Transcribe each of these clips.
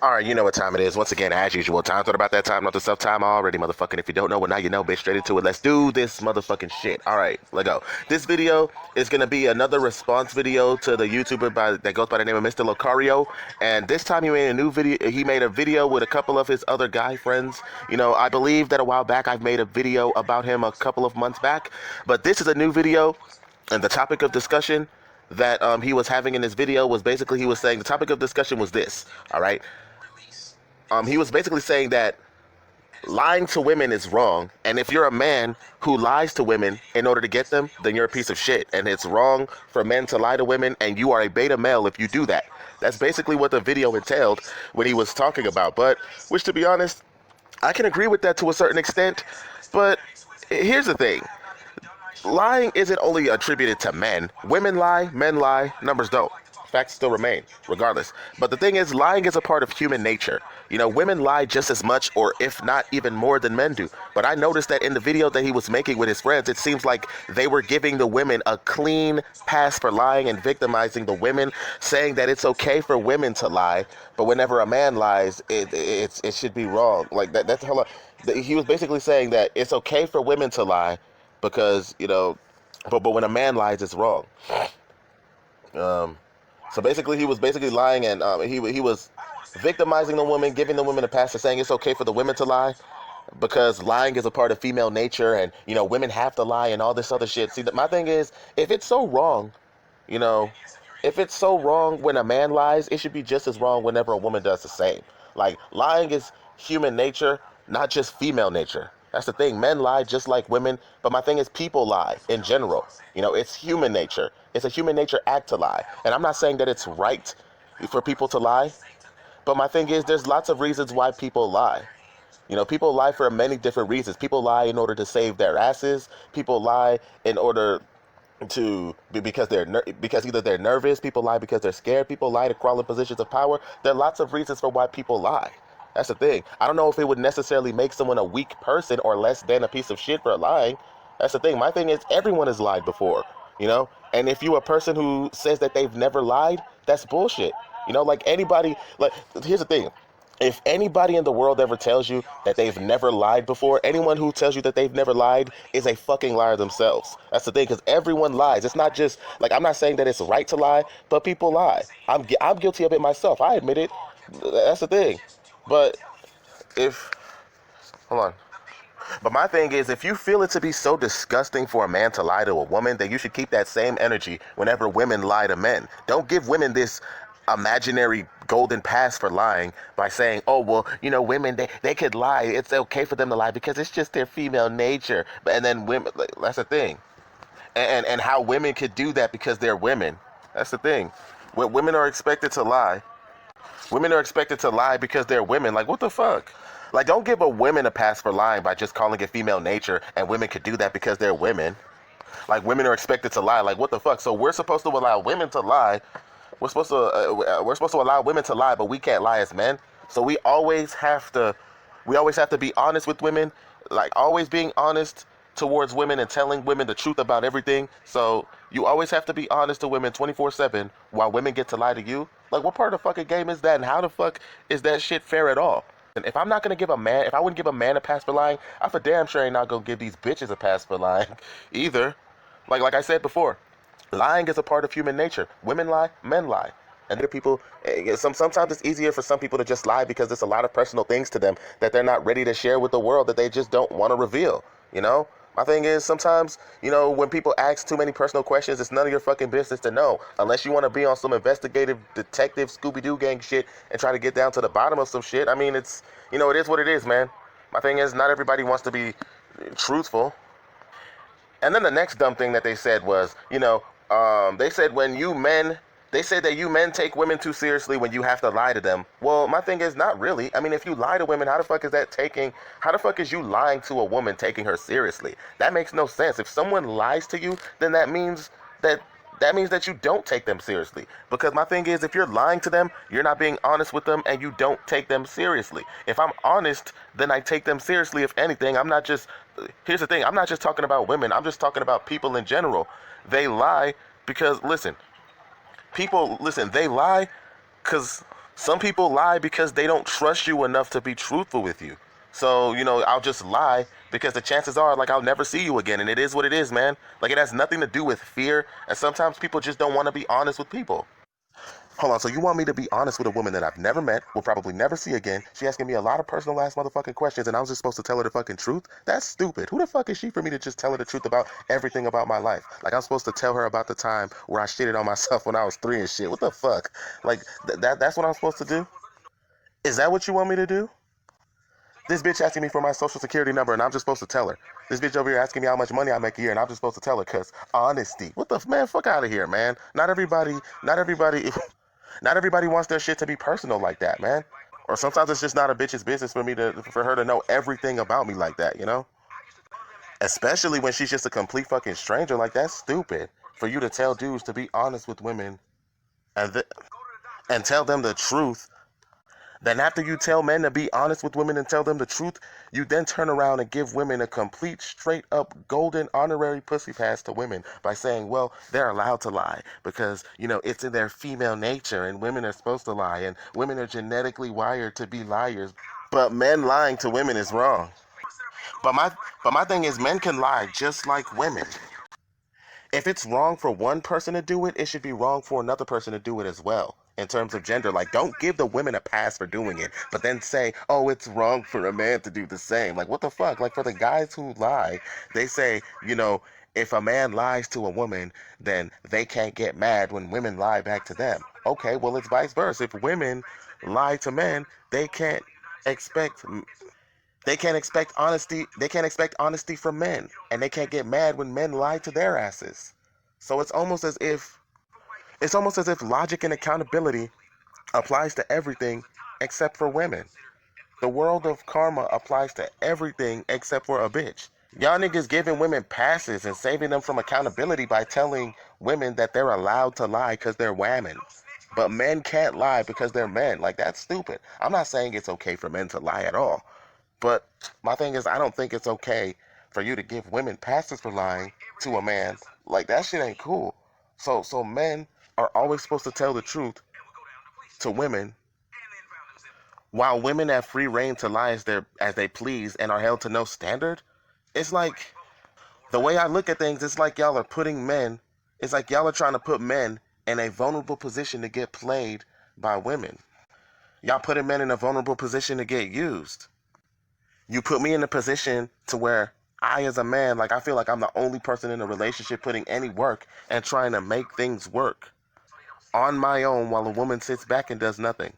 Alright, you know what time it is. Once again, as usual, time's what about that time, not the stuff time already, motherfucking. If you don't know, well, now you know, bitch. Straight into it. Let's do this motherfucking shit. Alright, let go. This video is gonna be another response video to the YouTuber that goes by the name of Mr.Locario. And this time he made a new video. He made a video with a couple of his other guy friends. You know, I believe that a while back I've made a video about him a couple of months back. But this is a new video, and the topic of discussion that he was having in this video was basically, he was saying the topic of discussion was this. Alright. He was basically saying that lying to women is wrong, and if you're a man who lies to women in order to get them, then you're a piece of shit, and it's wrong for men to lie to women, and you are a beta male if you do that. That's basically what the video entailed when he was talking about, but, which to be honest, I can agree with that to a certain extent, but here's the thing. Lying isn't only attributed to men. Women lie, men lie, numbers don't. Facts still remain, regardless. But the thing is, lying is a part of human nature. You know, women lie just as much, or if not even more than men do. But I noticed that in the video that he was making with his friends, it seems like they were giving the women a clean pass for lying and victimizing the women, saying that it's okay for women to lie, but whenever a man lies, it should be wrong. Like that's the whole. He was basically saying that it's okay for women to lie, because you know, but when a man lies, it's wrong. So basically, he was basically lying, and he was victimizing the woman, giving the women a pass, for saying it's okay for the women to lie, because lying is a part of female nature, and you know, women have to lie and all this other shit. See, my thing is, if it's so wrong, you know, if it's so wrong when a man lies, it should be just as wrong whenever a woman does the same. Like, lying is human nature, not just female nature. That's the thing. Men lie just like women, but my thing is, people lie in general. You know, it's human nature. It's a human nature act to lie. And I'm not saying that it's right for people to lie, but my thing is, there's lots of reasons why people lie. You know, people lie for many different reasons. People lie in order to save their asses. People lie in order to because either they're nervous. People lie because they're scared. People lie to crawl in positions of power. There are lots of reasons for why people lie. That's the thing. I don't know if it would necessarily make someone a weak person or less than a piece of shit for lying. That's the thing. My thing is, everyone has lied before, you know? And if you're a person who says that they've never lied, that's bullshit. You know, like anybody, like, here's the thing. If anybody in the world ever tells you that they've never lied before, anyone who tells you that they've never lied is a fucking liar themselves. That's the thing, because everyone lies. It's not just, like, I'm not saying that it's right to lie, but people lie. I'm guilty of it myself. I admit it. That's the thing. But hold on. But my thing is, if you feel it to be so disgusting for a man to lie to a woman, then you should keep that same energy whenever women lie to men. Don't give women this imaginary golden pass for lying by saying, oh, well, you know, women, they could lie. It's okay for them to lie because it's just their female nature. And then women, like, that's the thing. And how women could do that because they're women. That's the thing. When women are expected to lie, women are expected to lie because they're women. Like, what the fuck? Like, don't give a woman a pass for lying by just calling it female nature, and women could do that because they're women. Like, women are expected to lie. Like, what the fuck? So we're supposed to allow women to lie. We're supposed to allow women to lie, but we can't lie as men. So we always have to be honest with women. Like, always being honest towards women and telling women the truth about everything. So you always have to be honest to women 24/7 while women get to lie to you. Like, what part of the fucking game is that, and how the fuck is that shit fair at all? And if I'm not gonna give a man, if I wouldn't give a man a pass for lying, I for damn sure ain't not gonna give these bitches a pass for lying either. Like I said before, lying is a part of human nature. Women lie, men lie. And there are people, sometimes it's easier for some people to just lie because there's a lot of personal things to them that they're not ready to share with the world, that they just don't want to reveal, you know? My thing is, sometimes, you know, when people ask too many personal questions, it's none of your fucking business to know. Unless you want to be on some investigative detective Scooby-Doo gang shit and try to get down to the bottom of some shit. I mean, it's, you know, it is what it is, man. My thing is, not everybody wants to be truthful. And then the next dumb thing that they said was, you know, they said that you men take women too seriously when you have to lie to them. Well, my thing is, not really. I mean, if you lie to women, how the fuck is you lying to a woman taking her seriously? That makes no sense. If someone lies to you, then that means that you don't take them seriously. Because my thing is, if you're lying to them, you're not being honest with them, and you don't take them seriously. If I'm honest, then I take them seriously. If anything, here's the thing, I'm not just talking about women, I'm just talking about people in general. They lie because, they lie because Some people lie because they don't trust you enough to be truthful with you. So, I'll just lie because the chances are, like, I'll never see you again. And it is what it is, man. Like, it has nothing to do with fear. And sometimes people just don't want to be honest with people. Hold on, so you want me to be honest with a woman that I've never met, will probably never see again? She asking me a lot of personal ass motherfucking questions, and I was just supposed to tell her the fucking truth? That's stupid. Who the fuck is she for me to just tell her the truth about everything about my life? Like, I'm supposed to tell her about the time where I shitted on myself when I was 3 and shit. What the fuck? Like, that's what I'm supposed to do? Is that what you want me to do? This bitch asking me for my social security number, and I'm just supposed to tell her. This bitch over here asking me how much money I make a year, and I'm just supposed to tell her, cause honesty. What the man? Fuck out of here, man. Not everybody wants their shit to be personal like that, man. Or sometimes it's just not a bitch's business for her to know everything about me like that, Especially when she's just a complete fucking stranger. Like, that's stupid. For you to tell dudes to be honest with women and and tell them the truth. Then after you tell men to be honest with women and tell them the truth, you then turn around and give women a complete straight up golden honorary pussy pass to women by saying, well, they're allowed to lie because, it's in their female nature and women are supposed to lie and women are genetically wired to be liars. But men lying to women is wrong. But my thing is, men can lie just like women. If it's wrong for one person to do it, it should be wrong for another person to do it as well. In terms of gender, like, don't give the women a pass for doing it, but then say, oh, it's wrong for a man to do the same. Like, what the fuck? Like, for the guys who lie, they say, if a man lies to a woman, then they can't get mad when women lie back to them. Okay, well, it's vice versa. If women lie to men, expect they can't expect honesty. They can't expect honesty from men, and they can't get mad when men lie to their asses. So it's almost as if logic and accountability applies to everything except for women. The world of karma applies to everything except for a bitch. Y'all niggas giving women passes and saving them from accountability by telling women that they're allowed to lie because they're women. But men can't lie because they're men. Like, that's stupid. I'm not saying it's okay for men to lie at all. But my thing is, I don't think it's okay for you to give women passes for lying to a man. Like, that shit ain't cool. So men are always supposed to tell the truth to women, while women have free reign to lie as they please and are held to no standard. It's like, the way I look at things, it's like y'all are trying to put men in a vulnerable position to get played by women. Y'all putting men in a vulnerable position to get used. You put me in a position to where I, as a man, like, I feel like I'm the only person in a relationship putting any work and trying to make things work on my own, while a woman sits back and does nothing,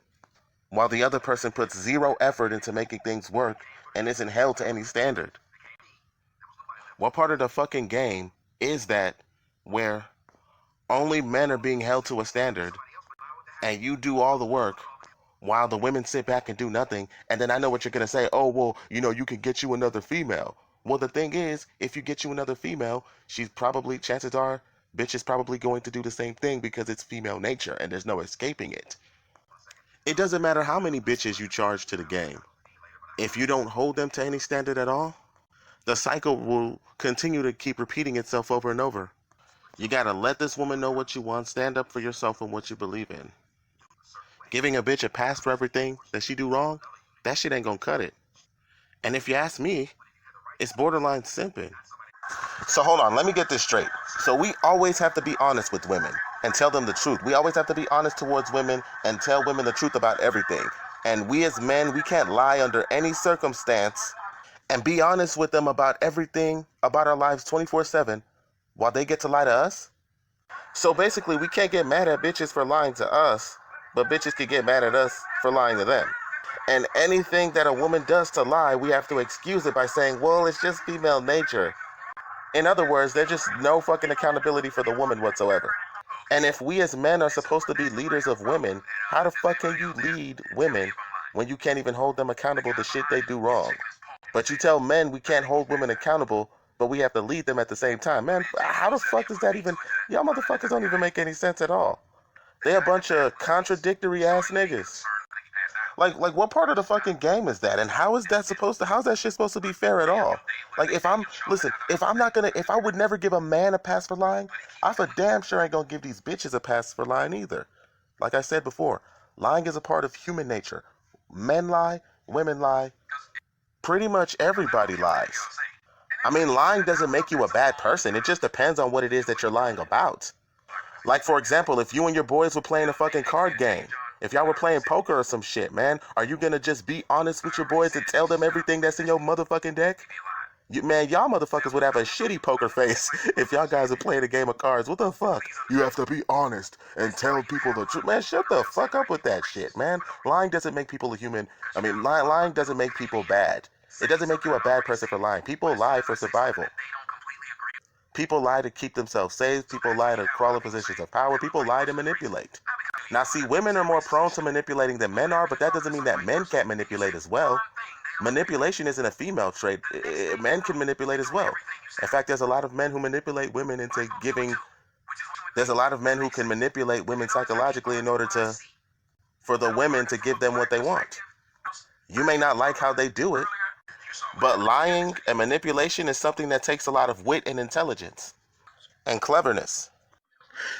while the other person puts zero effort into making things work and isn't held to any standard. What part of the fucking game is that where only men are being held to a standard and you do all the work while the women sit back and do nothing? And then I know what you're going to say. Oh, well, you can get you another female. Well, the thing is, if you get you another female, chances are, bitch is probably going to do the same thing because it's female nature and there's no escaping it. It doesn't matter how many bitches you charge to the game. If you don't hold them to any standard at all, the cycle will continue to keep repeating itself over and over. You gotta let this woman know what you want, stand up for yourself and what you believe in. Giving a bitch a pass for everything that she do wrong, that shit ain't gonna cut it. And if you ask me, it's borderline simping. So hold on, let me get this straight. So we always have to be honest with women and tell them the truth. We always have to be honest towards women and tell women the truth about everything. And we as men, we can't lie under any circumstance and be honest with them about everything about our lives 24/7 while they get to lie to us. So basically, we can't get mad at bitches for lying to us, but bitches can get mad at us for lying to them. And anything that a woman does to lie, we have to excuse it by saying, well, it's just female nature. In other words, there's just no fucking accountability for the woman whatsoever. And if we as men are supposed to be leaders of women, how the fuck can you lead women when you can't even hold them accountable to shit they do wrong? But you tell men we can't hold women accountable, but we have to lead them at the same time. Man, how the fuck does that even... Y'all motherfuckers don't even make any sense at all. They a bunch of contradictory ass niggas. Like what part of the fucking game is that? And how's that shit supposed to be fair at all? Like, if I would never give a man a pass for lying, I for damn sure ain't gonna give these bitches a pass for lying either. Like I said before, Lying is a part of human nature. Men lie, women lie, pretty much everybody lies. I mean, lying doesn't make you a bad person. It just depends on what it is that you're lying about. Like, for example, if you and your boys were playing a fucking card game, if y'all were playing poker or some shit, man, are you gonna just be honest with your boys and tell them everything that's in your motherfucking deck? Man, y'all motherfuckers would have a shitty poker face if y'all guys are playing a game of cards. What the fuck? You have to be honest and tell people the truth. Man, shut the fuck up with that shit, man. Lying doesn't make people a human. I mean, lying doesn't make people bad. It doesn't make you a bad person for lying. People lie for survival. People lie to keep themselves safe. People lie to crawl in positions of power. People lie to manipulate. Now, see, women are more prone to manipulating than men are, but that doesn't mean that men can't manipulate as well. Manipulation isn't a female trait. Men can manipulate as well. In fact, there's a lot of men who manipulate women into giving. There's a lot of men who can manipulate women psychologically in order to, for the women to give them what they want. You may not like how they do it, but lying and manipulation is something that takes a lot of wit and intelligence and cleverness.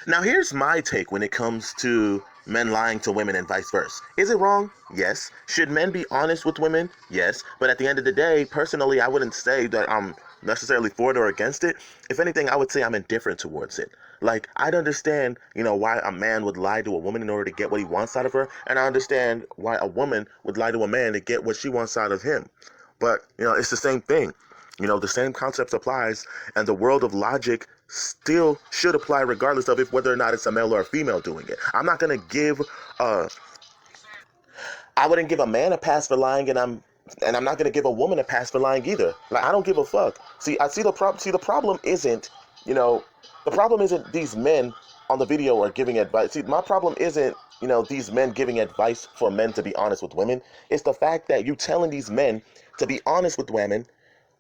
Now, here's my take when it comes to men lying to women and vice versa. Is it wrong? Yes. Should men be honest with women? Yes. But at the end of the day, personally, I wouldn't say that I'm necessarily for it or against it. If anything, I would say I'm indifferent towards it. Like, I'd understand, why a man would lie to a woman in order to get what he wants out of her. And I understand why a woman would lie to a man to get what she wants out of him. But, it's the same thing. The same concept applies, and the world of logic still should apply regardless of if whether or not it's a male or a female doing it. I wouldn't give a man a pass for lying, and I'm not gonna give a woman a pass for lying either. Like, I don't give a fuck. The problem isn't, the problem isn't these men on the video are giving advice. See, my problem isn't, these men giving advice for men to be honest with women. It's the fact that you telling these men to be honest with women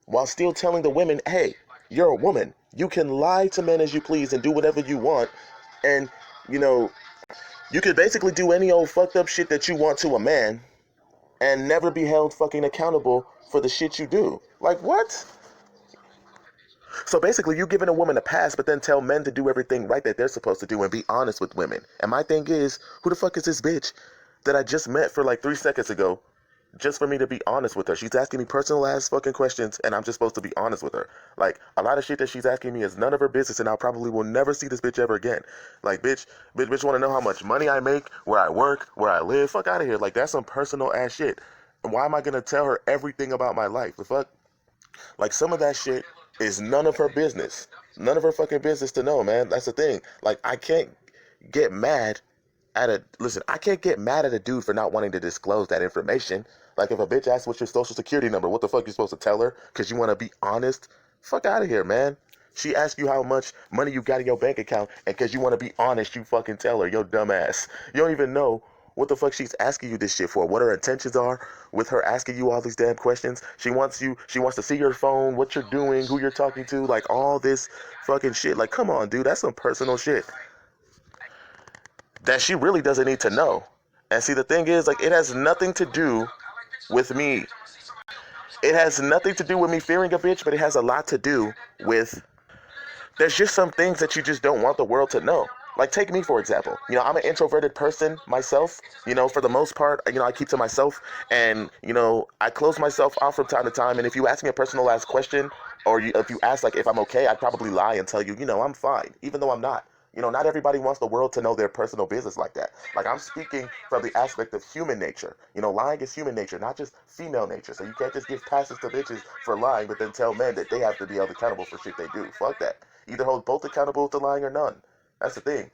while still telling the women, hey, you're a woman. You can lie to men as you please and do whatever you want. And, you can basically do any old fucked up shit that you want to a man and never be held fucking accountable for the shit you do. Like, what? So basically, you giving a woman a pass, but then tell men to do everything right that they're supposed to do and be honest with women. And my thing is, who the fuck is this bitch that I just met for like 3 seconds ago just for me to be honest with her? She's asking me personal ass fucking questions, and I'm just supposed to be honest with her. Like, a lot of shit that she's asking me is none of her business, and I probably will never see this bitch ever again. Like, bitch want to know how much money I make, where I work, where I live. Fuck out of here. Like, that's some personal ass shit. And why am I gonna tell her everything about my life? The fuck? Like, some of that shit is none of her business. None of her fucking business to know, man. That's the thing. Like, I can't get mad I can't get mad at a dude for not wanting to disclose that information. Like, if a bitch asks what's your social security number, what the fuck you supposed to tell her? Because you want to be honest? Fuck out of here, man. She asks you how much money you got in your bank account, and because you want to be honest, you fucking tell her, yo dumb ass. You don't even know what the fuck she's asking you this shit for, what her intentions are with her asking you all these damn questions. She wants to see your phone, what you're doing, who you're talking to, like all this fucking shit. Like, come on, dude, that's some personal shit that she really doesn't need to know. And see, the thing is, like, it has nothing to do with me. It has nothing to do with me fearing a bitch, but it has a lot to do with, there's just some things that you just don't want the world to know. Like, take me, for example. I'm an introverted person myself. For the most part, I keep to myself. And, I close myself off from time to time. And if you ask me a personalized question, or if you ask, like, if I'm okay, I'd probably lie and tell you, I'm fine, even though I'm not. Not everybody wants the world to know their personal business like that. Like, I'm speaking from the aspect of human nature. Lying is human nature, not just female nature. So you can't just give passes to bitches for lying, but then tell men that they have to be held accountable for shit they do. Fuck that. Either hold both accountable to lying or none. That's the thing.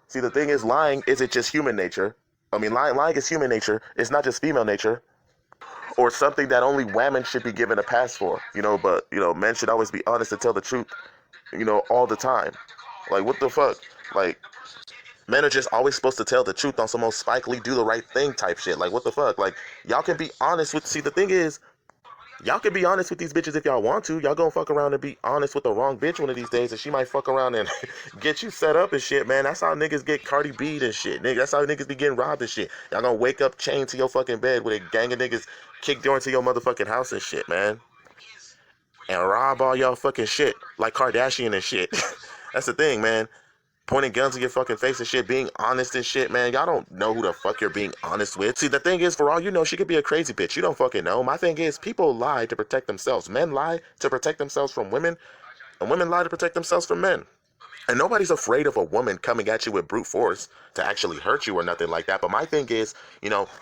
See, the thing is, lying isn't just human nature. I mean, lying is human nature. It's not just female nature, or something that only women should be given a pass for. But men should always be honest and tell the truth, all the time. Like, what the fuck? Like, men are just always supposed to tell the truth on some old Spike Lee do the right thing type shit. Like, what the fuck? Like, y'all can be honest with, see, the thing is, y'all can be honest with these bitches if y'all want to. Y'all gonna fuck around and be honest with the wrong bitch one of these days, and she might fuck around and get you set up and shit, man. That's how niggas get Cardi B'd and shit. Nigga, that's how niggas be getting robbed and shit. Y'all gonna wake up chained to your fucking bed with a gang of niggas kick door into your motherfucking house and shit, man. And rob all y'all fucking shit like Kardashian and shit. That's the thing, man. pointing guns in your fucking face and shit, being honest and shit, man. Y'all don't know who the fuck you're being honest with. See, the thing is, for all you know, she could be a crazy bitch. You don't fucking know. My thing is, people lie to protect themselves. Men lie to protect themselves from women, and women lie to protect themselves from men. And nobody's afraid of a woman coming at you with brute force to actually hurt you or nothing like that. But my thing is,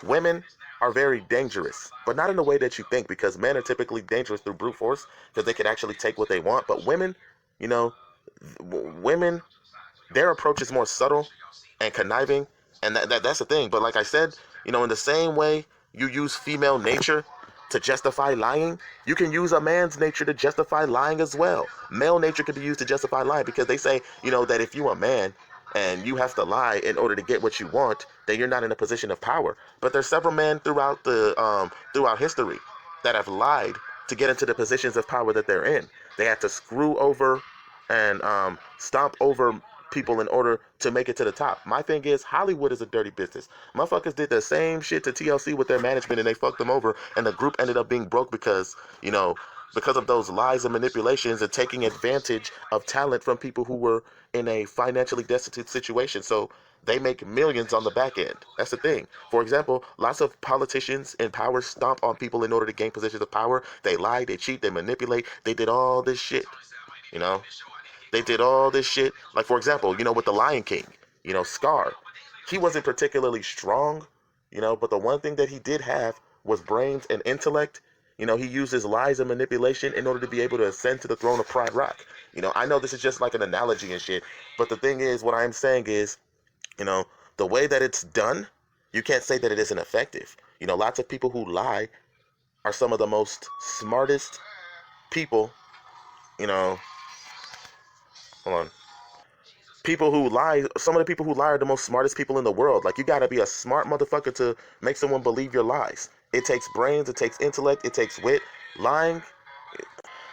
women are very dangerous, but not in the way that you think, because men are typically dangerous through brute force because they can actually take what they want. But women, you know, women, their approach is more subtle and conniving, and that's the thing. But like I said, in the same way you use female nature to justify lying, you can use a man's nature to justify lying as well. Male nature can be used to justify lying because they say, that if you're a man and you have to lie in order to get what you want, then you're not in a position of power. But there's several men throughout history that have lied to get into the positions of power that they're in. They had to screw over and stomp over people in order to make it to the top. My thing is, Hollywood is a dirty business. Motherfuckers did the same shit to TLC with their management and they fucked them over, and the group ended up being broke because of those lies and manipulations and taking advantage of talent from people who were in a financially destitute situation. So they make millions on the back end. That's the thing. For example, lots of politicians in power stomp on people in order to gain positions of power. They lie, they cheat, they manipulate. They did all this shit, you know? They did all this shit. Like, for example, with the Lion King, Scar. He wasn't particularly strong, but the one thing that he did have was brains and intellect. He used his lies and manipulation in order to be able to ascend to the throne of Pride Rock. I know this is just like an analogy and shit, but the thing is, what I'm saying is, the way that it's done, you can't say that it isn't effective. Lots of people who lie are some of the most smartest people, you know, hold on. People who lie, some of the people who lie are the most smartest people in the world. Like, you gotta be a smart motherfucker to make someone believe your lies. It takes brains, it takes intellect, it takes wit. Lying,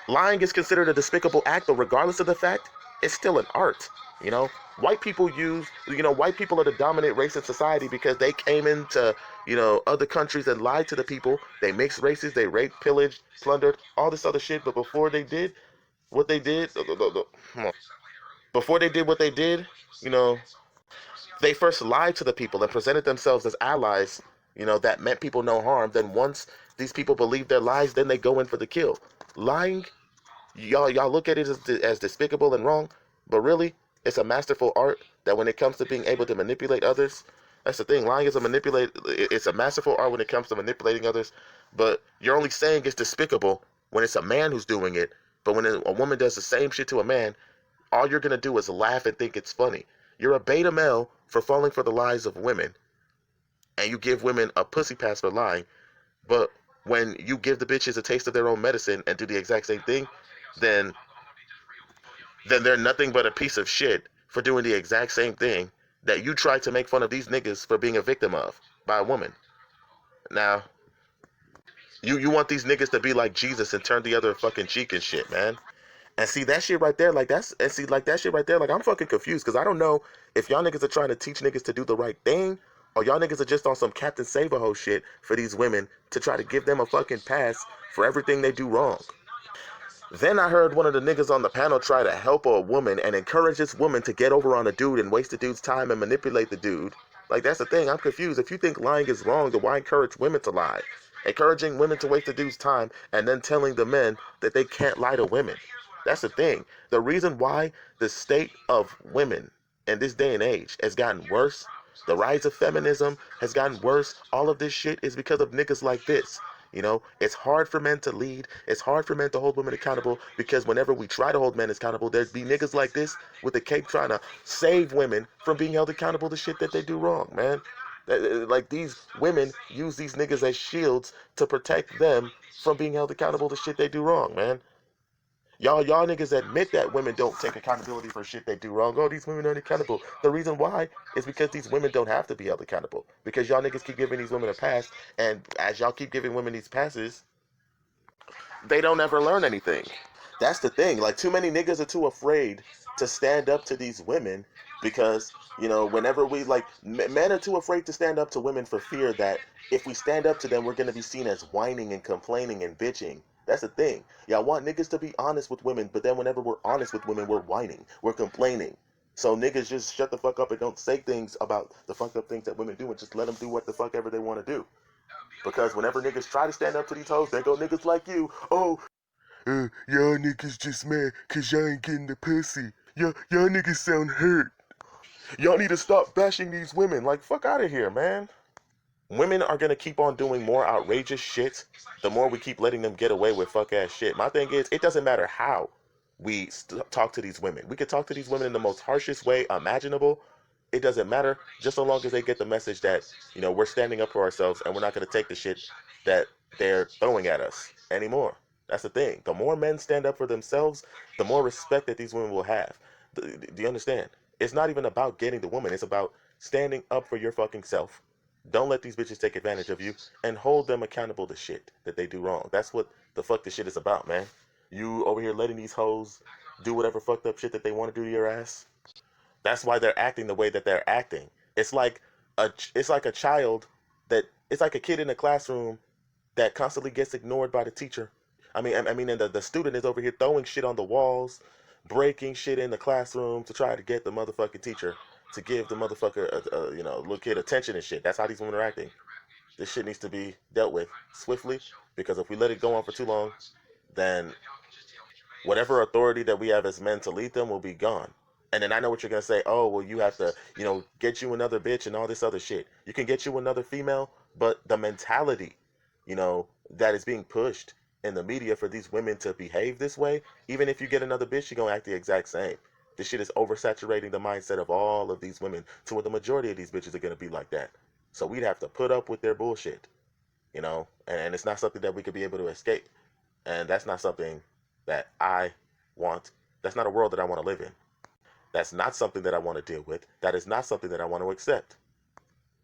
lying is considered a despicable act, but regardless of the fact, it's still an art. You know, white people are the dominant race in society because they came into, other countries and lied to the people. They mixed races, they raped, pillaged, plundered, all this other shit. But before they did what they did, before they did what they did, you know, they first lied to the people and presented themselves as allies, that meant people no harm. Then once these people believe their lies, then they go in for the kill. Lying, y'all look at it as despicable and wrong, but really, it's a masterful art that when it comes to being able to manipulate others, that's the thing. Lying is it's a masterful art when it comes to manipulating others, but you're only saying it's despicable when it's a man who's doing it. But when a woman does the same shit to a man, all you're gonna do is laugh and think it's funny. You're a beta male for falling for the lies of women, and you give women a pussy pass for lying. But when you give the bitches a taste of their own medicine and do the exact same thing, then they're nothing but a piece of shit for doing the exact same thing that you tried to make fun of these niggas for being a victim of by a woman. Now, you want these niggas to be like Jesus and turn the other fucking cheek and shit, man. And see that shit right there, that shit right there, like, I'm fucking confused because I don't know if y'all niggas are trying to teach niggas to do the right thing, or y'all niggas are just on some Captain Save-A-Ho shit for these women to try to give them a fucking pass for everything they do wrong. Then I heard one of the niggas on the panel try to help a woman and encourage this woman to get over on a dude and waste the dude's time and manipulate the dude. Like, that's the thing. I'm confused. If you think lying is wrong, then why encourage women to lie? Encouraging women to waste the dude's time and then telling the men that they can't lie to women. That's the thing. The reason why the state of women in this day and age has gotten worse, the rise of feminism has gotten worse, all of this shit is because of niggas like this. It's hard for men to lead. It's hard for men to hold women accountable because whenever we try to hold men accountable, there'd be niggas like this with a cape trying to save women from being held accountable to shit that they do wrong, man. Like, these women use these niggas as shields to protect them from being held accountable to shit they do wrong, man. Y'all niggas admit that women don't take accountability for shit they do wrong. Oh, these women aren't accountable. The reason why is because these women don't have to be held accountable. Because y'all niggas keep giving these women a pass, and as y'all keep giving women these passes, they don't ever learn anything. That's the thing. Like, too many niggas are too afraid to stand up to these women because, whenever men are too afraid to stand up to women for fear that if we stand up to them, we're going to be seen as whining and complaining and bitching. That's the thing. Y'all want niggas to be honest with women, but then whenever we're honest with women, we're whining. We're complaining. So niggas just shut the fuck up and don't say things about the fucked up things that women do and just let them do what the fuck ever they want to do. Because whenever niggas try to stand up to these hoes, there go niggas like you. Oh, y'all niggas just mad cause y'all ain't getting the pussy. Y'all niggas sound hurt. Y'all need to stop bashing these women. Like, fuck out of here, man. Women are gonna keep on doing more outrageous shit the more we keep letting them get away with fuck ass shit. My thing is, it doesn't matter how we talk to these women. We could talk to these women in the most harshest way imaginable. It doesn't matter, just so long as they get the message that, we're standing up for ourselves and we're not gonna take the shit that they're throwing at us anymore. That's the thing. The more men stand up for themselves, the more respect that these women will have. Do you understand? It's not even about getting the woman. It's about standing up for your fucking self. Don't let these bitches take advantage of you and hold them accountable to shit that they do wrong. That's what the fuck this shit is about, man. You over here letting these hoes do whatever fucked up shit that they want to do to your ass. That's why they're acting the way that they're acting. It's like a child that it's like a kid in a classroom that constantly gets ignored by the teacher. And the student is over here throwing shit on the walls, breaking shit in the classroom to try to get the motherfucking teacher to give the motherfucker, little kid attention and shit. That's how these women are acting. This shit needs to be dealt with swiftly because if we let it go on for too long, then whatever authority that we have as men to lead them will be gone. And then I know what you're gonna say. Oh, well, you have to, get you another bitch and all this other shit. You can get you another female, but the mentality, that is being pushed in the media for these women to behave this way, even if you get another bitch, you're gonna act the exact same. This shit is oversaturating the mindset of all of these women to where the majority of these bitches are gonna be like that. So we'd have to put up with their bullshit, and it's not something that we could be able to escape. And that's not something that I want. That's not a world that I want to live in. That's not something that I want to deal with. That is not something that I want to accept.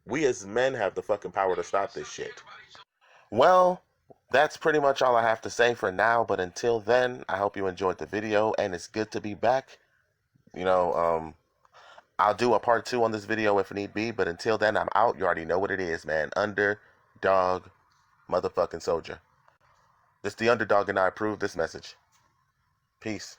We as men have the fucking power to stop this shit. Well, that's pretty much all I have to say for now. But until then, I hope you enjoyed the video and it's good to be back. You know, I'll do a part 2 on this video if need be. But until then, I'm out. You already know what it is, man. Underdog motherfucking soldier. This the underdog and I approve this message. Peace.